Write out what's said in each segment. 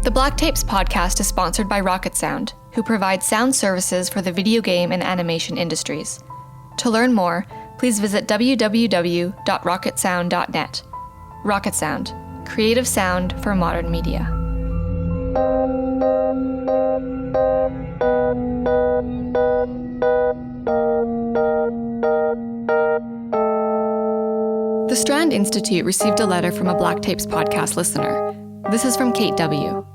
The Black Tapes podcast is sponsored by Rocketsound, who provides sound services for the video game and animation industries. To learn more, please visit www.rocketsound.net. Rocketsound, creative sound for modern media. The Strand Institute received a letter from a Black Tapes podcast listener. This is from Kate W.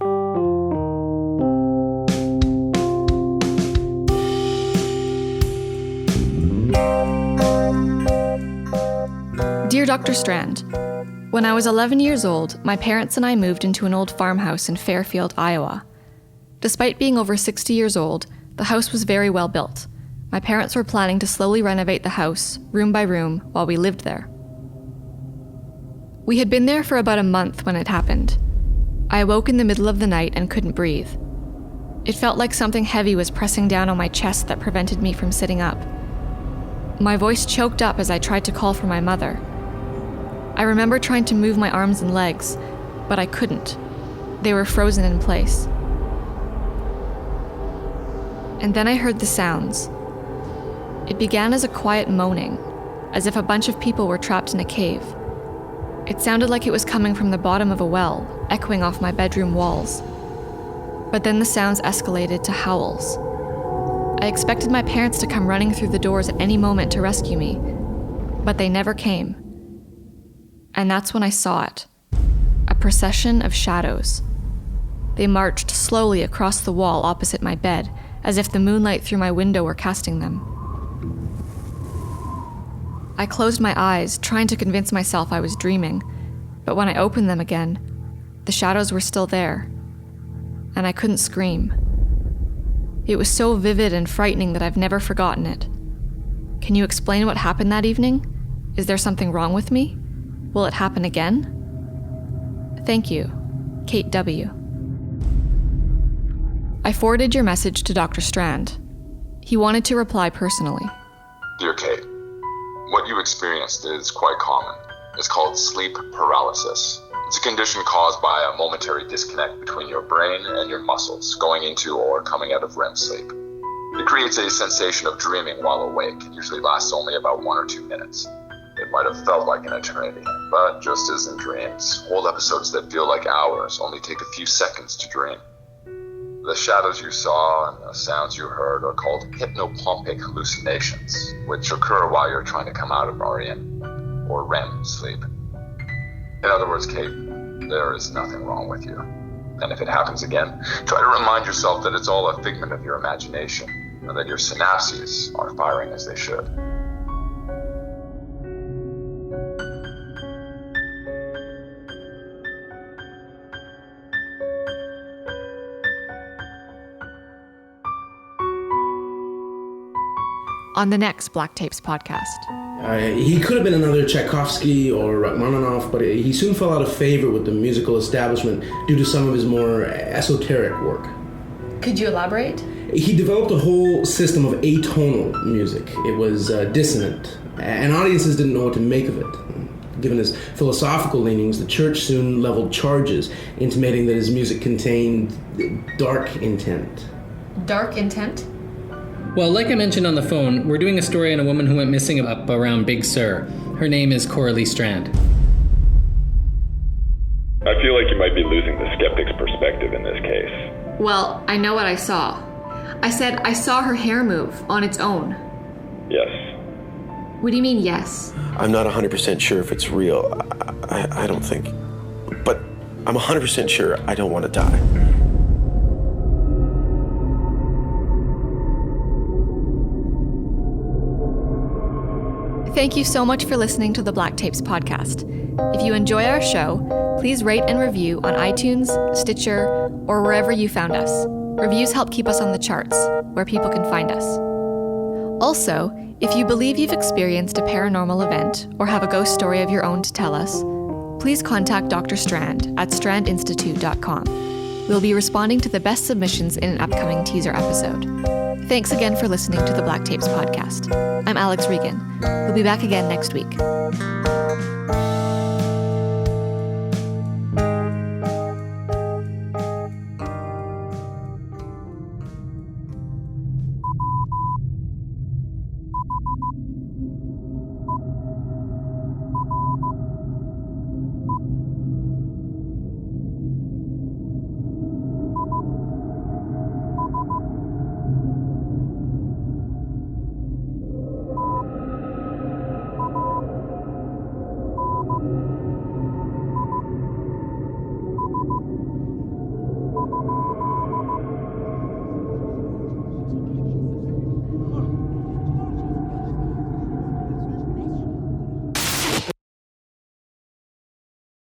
Dear Dr. Strand, when I was 11 years old, my parents and I moved into an old farmhouse in Fairfield, Iowa. Despite being over 60 years old, the house was very well built. My parents were planning to slowly renovate the house, room by room, while we lived there. We had been there for about a month when it happened. I awoke in the middle of the night and couldn't breathe. It felt like something heavy was pressing down on my chest that prevented me from sitting up. My voice choked up as I tried to call for my mother. I remember trying to move my arms and legs, but I couldn't. They were frozen in place. And then I heard the sounds. It began as a quiet moaning, as if a bunch of people were trapped in a cave. It sounded like it was coming from the bottom of a well, echoing off my bedroom walls. But then the sounds escalated to howls. I expected my parents to come running through the doors at any moment to rescue me, but they never came. And that's when I saw it. A procession of shadows. They marched slowly across the wall opposite my bed, as if the moonlight through my window were casting them. I closed my eyes, trying to convince myself I was dreaming, but when I opened them again, the shadows were still there, and I couldn't scream. It was so vivid and frightening that I've never forgotten it. Can you explain what happened that evening? Is there something wrong with me? Will it happen again? Thank you, Kate W. I forwarded your message to Dr. Strand. He wanted to reply personally. Dear Kate, what you experienced is quite common. It's called sleep paralysis. It's a condition caused by a momentary disconnect between your brain and your muscles, going into or coming out of REM sleep. It creates a sensation of dreaming while awake. It usually lasts only about 1 or 2 minutes. It might have felt like an eternity, but just as in dreams, whole episodes that feel like hours only take a few seconds to dream. The shadows you saw and the sounds you heard are called hypnopompic hallucinations, which occur while you're trying to come out of REM, or REM sleep. In other words, Kate, there is nothing wrong with you. And if it happens again, try to remind yourself that it's all a figment of your imagination, and that your synapses are firing as they should. On the next Black Tapes podcast. He could have been another Tchaikovsky or Rachmaninoff, but he soon fell out of favor with the musical establishment due to some of his more esoteric work. Could you elaborate? He developed a whole system of atonal music. It was dissonant, and audiences didn't know what to make of it. Given his philosophical leanings, the church soon leveled charges, intimating that his music contained dark intent. Dark intent? Well, like I mentioned on the phone, we're doing a story on a woman who went missing up around Big Sur. Her name is Coralie Strand. I feel like you might be losing the skeptic's perspective in this case. Well, I know what I saw. I said I saw her hair move on its own. Yes. What do you mean, yes? I'm not 100% sure if it's real. I don't think. But I'm 100% sure I don't want to die. Thank you so much for listening to the Black Tapes podcast. If you enjoy our show, please rate and review on iTunes, Stitcher, or wherever you found us. Reviews help keep us on the charts, where people can find us. Also, if you believe you've experienced a paranormal event or have a ghost story of your own to tell us, please contact Dr. Strand at strandinstitute.com. We'll be responding to the best submissions in an upcoming teaser episode. Thanks again for listening to the Black Tapes podcast. I'm Alex Regan. We'll be back again next week.